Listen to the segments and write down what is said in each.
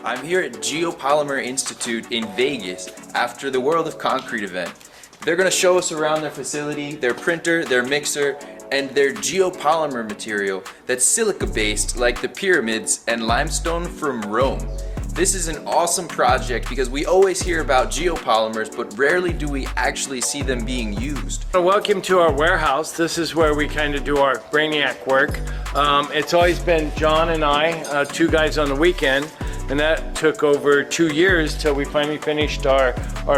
I'm here at Geopolymer Institute in Vegas after the World of Concrete event. They're going to show us around their facility, their printer, their mixer, and their geopolymer material that's silica-based like the pyramids and limestone from Rome. This is an awesome project because we always hear about geopolymers, but rarely do we actually see them being used. Welcome to our warehouse. This is where we kind of do our brainiac work. It's always been John and I, two guys on the weekend, and that took over 2 years till we finally finished our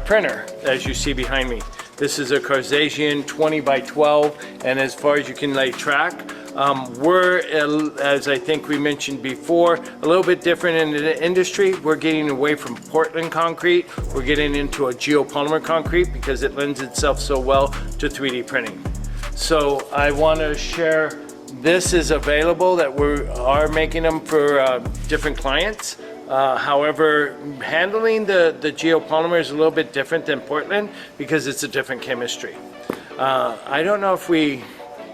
printer, as you see behind me. This is a Cartesian 20 by 12, and as far as you can lay track, we're, as I think we mentioned before, a little bit different in the industry. We're getting away from Portland concrete. We're getting into a geopolymer concrete because it lends itself so well to 3D printing. So I want to share, this is available, that we are making them for different clients. However, handling the geopolymer is a little bit different than Portland because it's a different chemistry. I don't know if we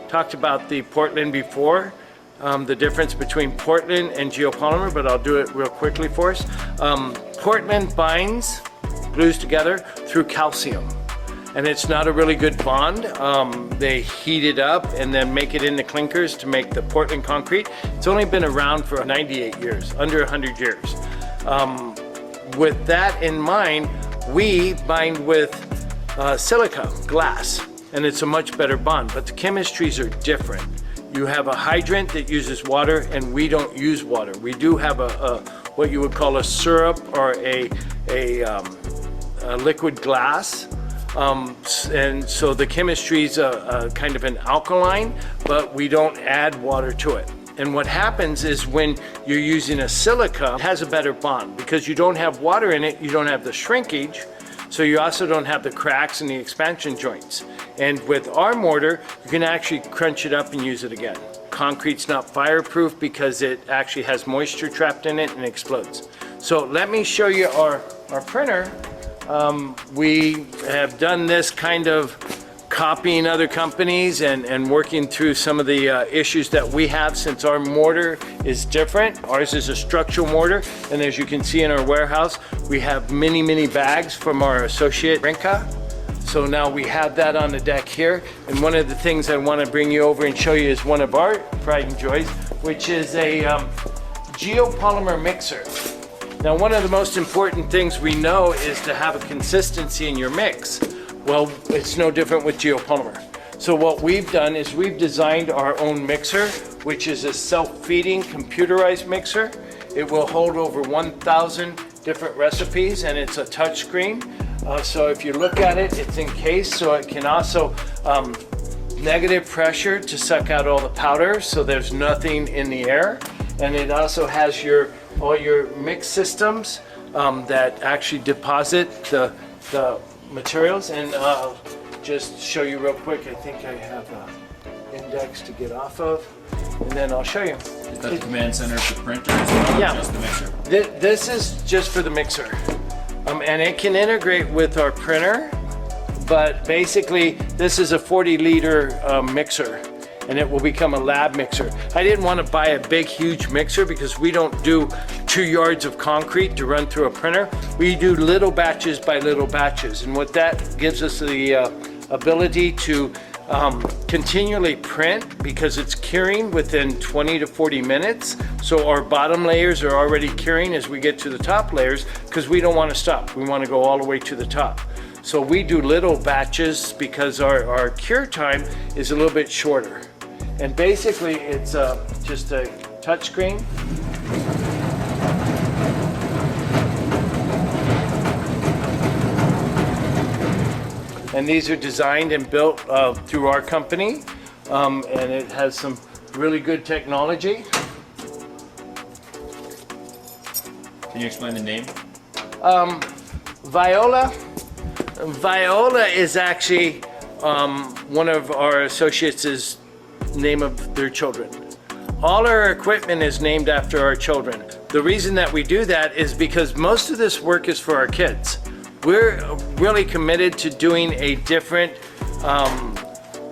talked about the Portland before, the difference between Portland and geopolymer, but I'll do it real quickly for us. Portland binds, glues together through calcium, and it's not a really good bond. They heat it up and then make it into clinkers to make the Portland concrete. It's only been around for 98 years, under 100 years. With that in mind, we bind with silica, glass, and it's a much better bond, but the chemistries are different. You have a hydrant that uses water, and we don't use water. We do have a what you would call a syrup or a liquid glass. And so the chemistry is a kind of an alkaline, but we don't add water to it. And what happens is when you're using a silica, it has a better bond because you don't have water in it, you don't have the shrinkage, so you also don't have the cracks and the expansion joints. And with our mortar, you can actually crunch it up and use it again. Concrete's not fireproof because it actually has moisture trapped in it and explodes. So let me show you our printer. We have done this kind of copying other companies and working through some of the issues that we have since our mortar is different. Ours is a structural mortar, and as you can see in our warehouse, we have many bags from our associate Rinka. So now we have that on the deck here, and one of the things I want to bring you over and show you is one of our pride and joys, which is a geopolymer mixer. Now, one of the most important things we know is to have a consistency in your mix. Well, it's no different with geopolymer. So what we've done is we've designed our own mixer, which is a self-feeding computerized mixer. It will hold over 1,000 different recipes, and it's a touch screen. So if you look at it, it's encased, so it can also negative pressure to suck out all the powder, so there's nothing in the air. And it also has all your mix systems that actually deposit the materials. And I'll just show you real quick. I think I have an index to get off of, and then I'll show you. Is that the command center for printers or yeah, just the mixer? This is just for the mixer. And it can integrate with our printer, but basically this is a 40-liter mixer, and it will become a lab mixer. I didn't want to buy a big, huge mixer because we don't do 2 yards of concrete to run through a printer. We do little batches by little batches, and what that gives us the ability to continually print because it's curing within 20 to 40 minutes. So our bottom layers are already curing as we get to the top layers because we don't want to stop. We want to go all the way to the top. So we do little batches because our cure time is a little bit shorter. And basically it's just a touch screen. And these are designed and built through our company, and it has some really good technology. Can you explain the name? Viola is actually one of our associates' name of their children. All our equipment is named after our children. The reason that we do that is because most of this work is for our kids. We're really committed to doing a different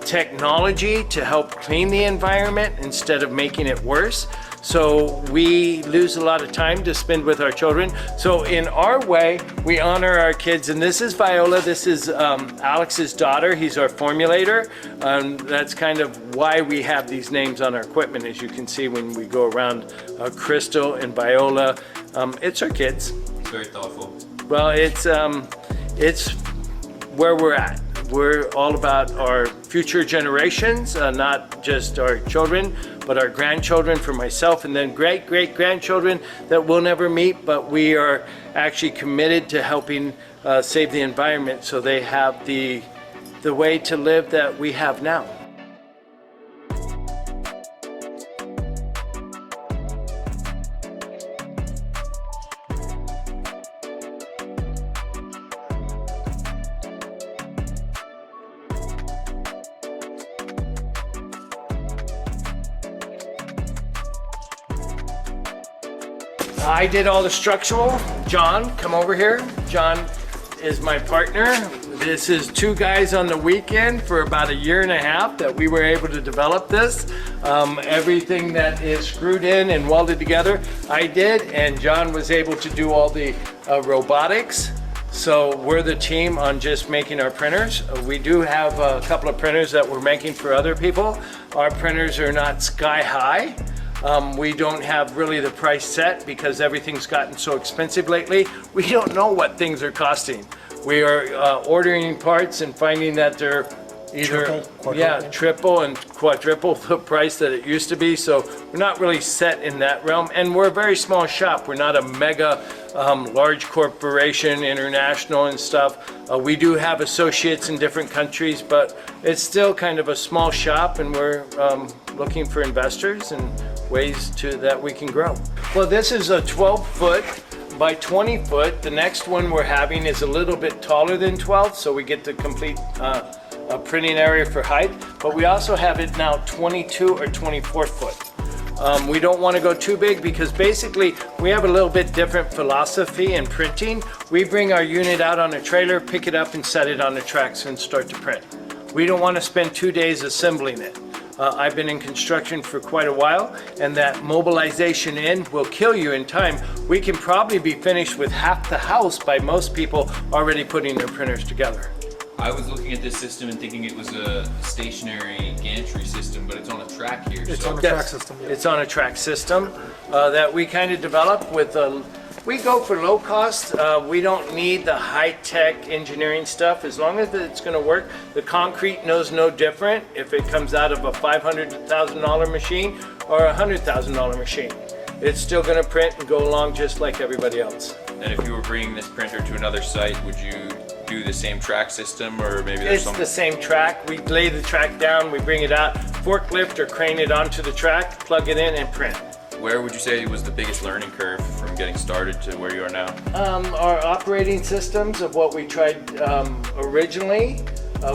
technology to help clean the environment instead of making it worse. So we lose a lot of time to spend with our children. So in our way, we honor our kids. And this is Viola. This is Alex's daughter. He's our formulator. That's kind of why we have these names on our equipment, as you can see when we go around. Crystal and Viola. It's our kids. Very thoughtful. Well, it's where we're at. We're all about our future generations, not just our children, but our grandchildren for myself, and then great-great-grandchildren that we'll never meet, but we are actually committed to helping save the environment so they have the way to live that we have now. I did all the structural. John, come over here. John is my partner. This is two guys on the weekend for about 1.5 years that we were able to develop this. Everything that is screwed in and welded together, I did, and John was able to do all the robotics. So we're the team on just making our printers. We do have a couple of printers that we're making for other people. Our printers are not sky high. We don't have really the price set because everything's gotten so expensive lately. We don't know what things are costing. We are ordering parts and finding that they're either triple and quadruple the price that it used to be. So we're not really set in that realm. And we're a very small shop. We're not a mega large corporation, international and stuff. We do have associates in different countries, but it's still kind of a small shop, and we're looking for investors and ways that we can grow. Well, this is a 12-foot by 20-foot. The next one we're having is a little bit taller than 12, so we get the complete printing area for height. But we also have it now 22 or 24 foot. We don't want to go too big because basically we have a little bit different philosophy in printing. We bring our unit out on a trailer, pick it up and set it on the tracks and start to print. We don't want to spend 2 days assembling it. I've been in construction for quite a while, and that mobilization in will kill you in time. We can probably be finished with half the house by most people already putting their printers together. I was looking at this system and thinking it was a stationary gantry system, but it's on a track here. It's on a track system. Yeah. It's on a track system that we kind of developed with we go for low cost. We don't need the high-tech engineering stuff. As long as it's going to work, the concrete knows no different if it comes out of a $500,000 machine or a $100,000 machine. It's still going to print and go along just like everybody else. And if you were bringing this printer to another site, would you do the same track system, or maybe there's some? It's the same track. We lay the track down, we bring it out, forklift or crane it onto the track, plug it in and print. Where would you say was the biggest learning curve from getting started to where you are now? Our operating systems of what we tried originally,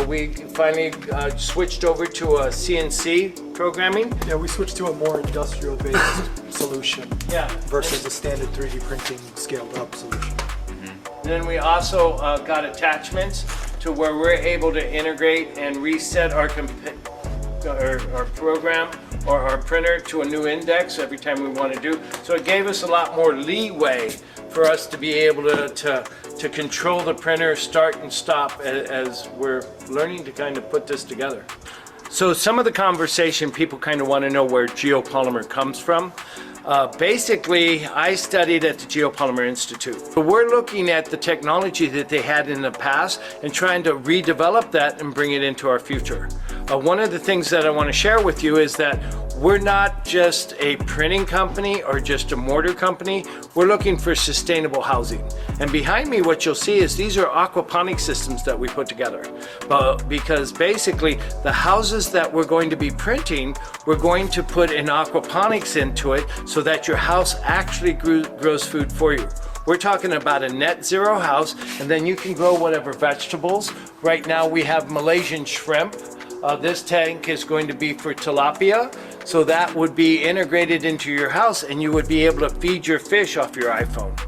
we finally switched over to a CNC programming. Yeah, we switched to a more industrial-based solution versus a standard 3D printing scaled-up solution. Then we also got attachments to where we're able to integrate and reset our program or our printer to a new index every time we want to do. So it gave us a lot more leeway for us to be able to control the printer, start and stop as we're learning to kind of put this together. So some of the conversation, people kind of want to know where Geopolymer comes from. Basically, I studied at the Geopolymer Institute. But we're looking at the technology that they had in the past and trying to redevelop that and bring it into our future. One of the things that I want to share with you is that we're not just a printing company or just a mortar company. We're looking for sustainable housing. And behind me, what you'll see is these are aquaponic systems that we put together. Because basically, the houses that we're going to be printing, we're going to put an aquaponics into it so that your house actually grows food for you. We're talking about a net zero house, and then you can grow whatever vegetables. Right now we have Malaysian shrimp. This tank is going to be for tilapia, so that would be integrated into your house and you would be able to feed your fish off your iPhone.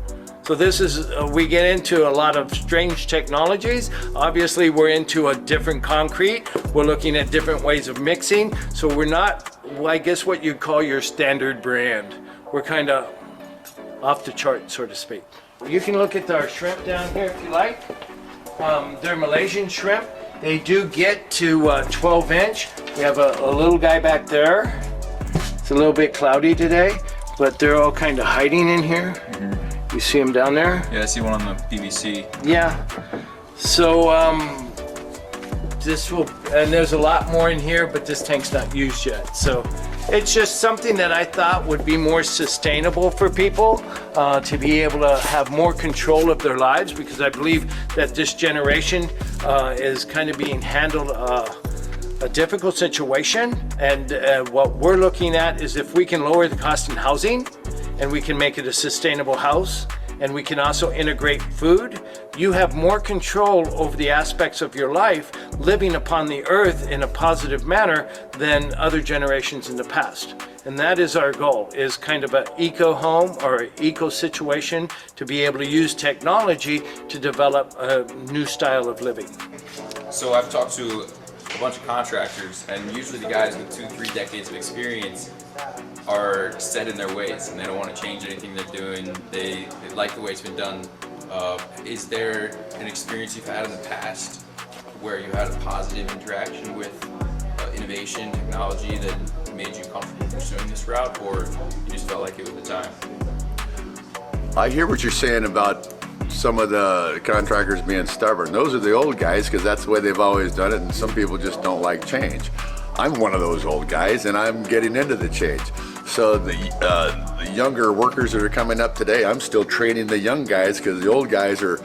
So this is, we get into a lot of strange technologies. Obviously we're into a different concrete. We're looking at different ways of mixing. So we're not I guess what you'd call your standard brand. We're kind of off the chart, so to speak. You can look at our shrimp down here if you like. They're Malaysian shrimp. They do get to 12 inch. We have a little guy back there. It's a little bit cloudy today, but they're all kind of hiding in here. You see them down there? Yeah, I see one on the BBC. Yeah. So this will, and there's a lot more in here, but this tank's not used yet. So it's just something that I thought would be more sustainable for people to be able to have more control of their lives, because I believe that this generation is kind of being handled a difficult situation. And what we're looking at is if we can lower the cost in housing and we can make it a sustainable house, and we can also integrate food, you have more control over the aspects of your life living upon the earth in a positive manner than other generations in the past. And that is our goal, is kind of an eco home or eco situation to be able to use technology to develop a new style of living. So I've talked to a bunch of contractors, and usually the guys with 2-3 decades of experience are set in their ways and they don't want to change anything they're doing. They like the way it's been done. Is there an experience you've had in the past where you had a positive interaction with innovation, technology that made you comfortable pursuing this route, or you just felt like it was the time? I hear what you're saying about some of the contractors being stubborn. Those are the old guys because that's the way they've always done it, and some people just don't like change. I'm one of those old guys, and I'm getting into the change. So the younger workers that are coming up today, I'm still training the young guys because the old guys are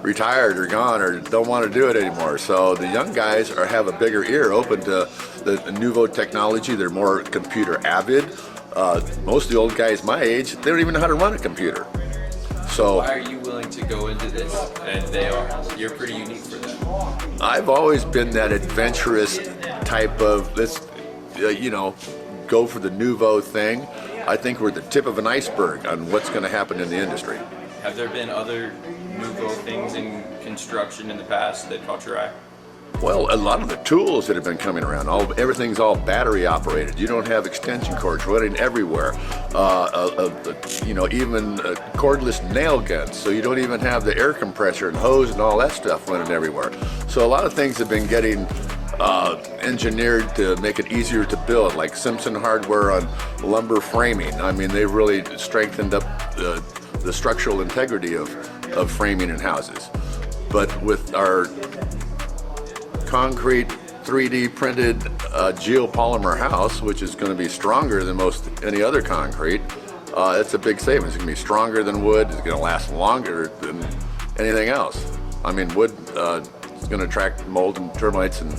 retired or gone or don't want to do it anymore. So the young guys have a bigger ear open to the nouveau technology. They're more computer avid. Most of the old guys my age, they don't even know how to run a computer. So why are you willing to go into this? And they are. You're pretty unique for that. I've always been that adventurous type of, let's, go for the nouveau thing. I think we're the tip of an iceberg on what's going to happen in the industry. Have there been other nouveau things in construction in the past that caught your eye? Well, a lot of the tools that have been coming around, everything's all battery operated. You don't have extension cords running everywhere. Even cordless nail guns, so you don't even have the air compressor and hose and all that stuff running everywhere. So a lot of things have been getting engineered to make it easier to build, like Simpson hardware on lumber framing. I mean, they've really strengthened up the structural integrity of framing in houses. But with our concrete 3D printed geopolymer house, which is going to be stronger than most any other concrete, it's a big savings. It's going to be stronger than wood. It's going to last longer than anything else. I mean, wood is going to attract mold and termites and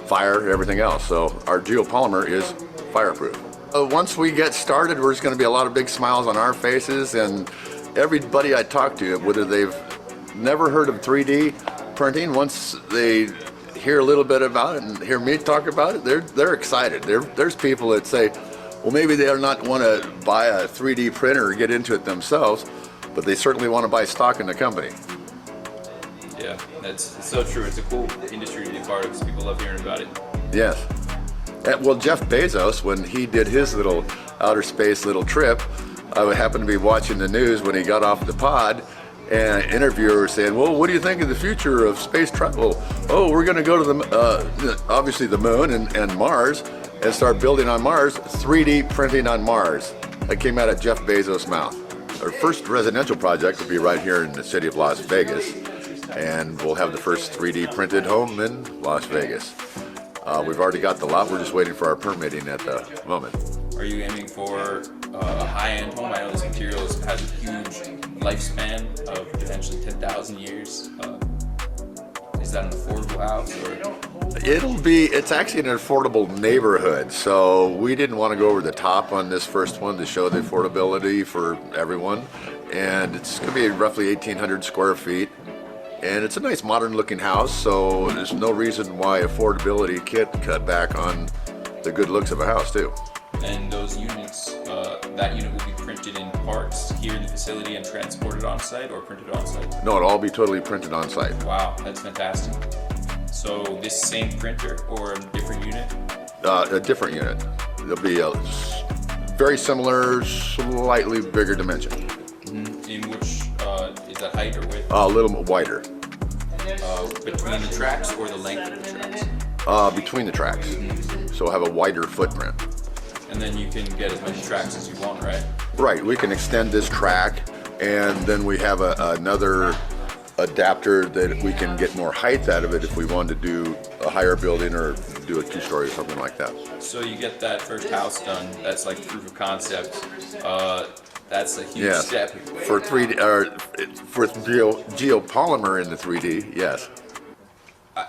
fire, everything else. So our geopolymer is fireproof. Once we get started, there's going to be a lot of big smiles on our faces, and everybody I talk to, whether they've never heard of 3D printing, once they hear a little bit about it and hear me talk about it, they're excited. There's people that say, well, maybe they'll not want to buy a 3D printer or get into it themselves, but they certainly want to buy stock in the company. Yeah, it's so true. It's a cool industry to be a part of because people love hearing about it. Yes. Well, Jeff Bezos, when he did his little outer space little trip, I happened to be watching the news when he got off the pod, and an interviewer was saying, well, what do you think of the future of space travel? Oh, we're going to go to obviously the moon and Mars and start building on Mars, 3D printing on Mars. That came out of Jeff Bezos' mouth. Our first residential project will be right here in the city of Las Vegas, and we'll have the first 3D printed home in Las Vegas. We've already got the lot. We're just waiting for our permitting at the moment. Are you aiming for a high-end home? I know this material has a huge lifespan of potentially 10,000 years. Is that an affordable house? It's actually an affordable neighborhood. So we didn't want to go over the top on this first one to show the affordability for everyone. And it's going to be roughly 1,800 square feet. And it's a nice modern looking house, so there's no reason why affordability can't cut back on the good looks of a house too. And those units, that unit will be printed in parts here in the facility and transported on site, or printed on site? No, it'll all be totally printed on site. Wow, that's fantastic. So this same printer or a different unit? A different unit. They'll be a very similar, slightly bigger dimension. In which, is that height or width? A little wider. Between the tracks or the length of the tracks? Between the tracks. So have a wider footprint. And then you can get as many tracks as you want, right? Right, we can extend this track, and then we have another adapter that we can get more height out of it if we wanted to do a higher building or do a 2-story or something like that. So you get that first house done, that's like proof of concept. That's a huge Yes. step. For 3D, or for geopolymer in the 3D, yes.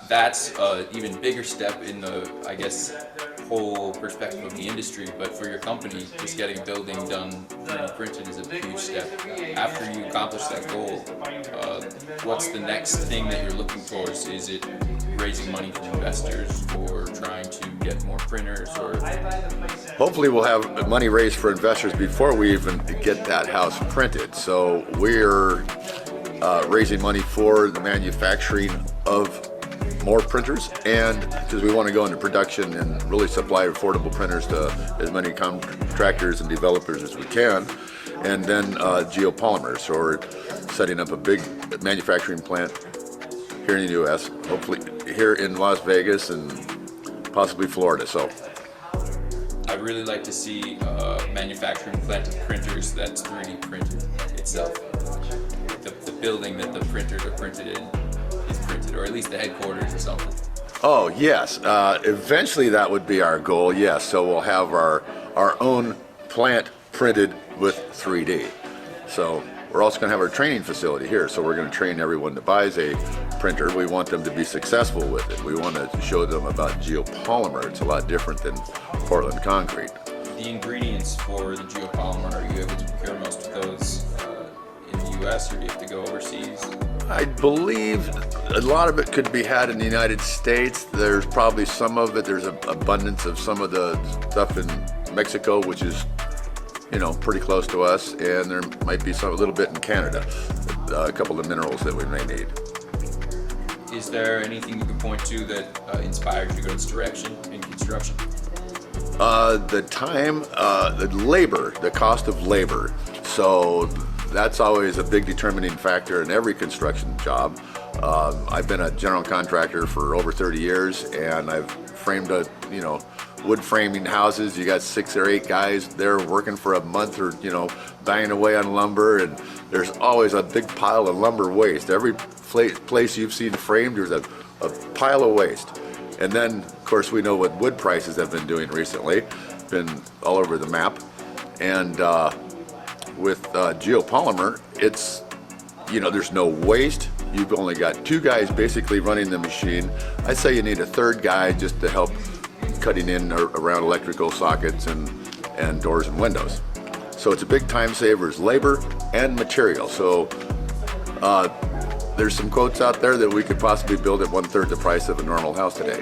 That's an even bigger step in the, I guess, whole perspective of the industry. But for your company, just getting a building done 3D printed is a huge step. After you accomplish that goal, what's the next thing that you're looking towards? Is it raising money from investors or trying to get more printers? Or Hopefully we'll have money raised for investors before we even get that house printed. So we're raising money for the manufacturing of more printers, and because we want to go into production and really supply affordable printers to as many contractors and developers as we can. And then geopolymers, so we're setting up a big manufacturing plant here in the US, hopefully here in Las Vegas and possibly Florida. So I'd really like to see a manufacturing plant of printers that's 3D printed itself. The building that the printers are printed in is printed, or at least the headquarters or something. oh yes, eventually that would be our goal, yes. So we'll have our own plant printed with 3D. So we're also going to have our training facility here. So we're going to train everyone that buys a printer. We want them to be successful with it. We want to show them about geopolymer. It's a lot different than Portland concrete. The ingredients for the geopolymer, are you able to procure most of those in the US, or do you have to go overseas? I believe a lot of it could be had in the United States. There's probably some of it. There's an abundance of some of the stuff in Mexico, which is, you know, pretty close to us, and there might be a little bit in Canada, a couple of minerals that we may need. Is there anything you can point to that inspired you to go this direction in construction? The time, the labor, the cost of labor. So that's always a big determining factor in every construction job. I've been a general contractor for over 30 years, and I've framed wood framing houses. You got 6 or 8 guys there working for a month, or banging away on lumber, and there's always a big pile of lumber waste. Every place you've seen framed, there's a pile of waste. And then, of course, we know what wood prices have been doing recently. Been all over the map. And with geopolymer, it's, there's no waste. You've only got 2 guys basically running the machine. I'd say you need a 3rd guy just to help cutting in around electrical sockets and doors and windows. So it's a big time saver, is labor and material. So there's some quotes out there that we could possibly build at 1/3 the price of a normal house today.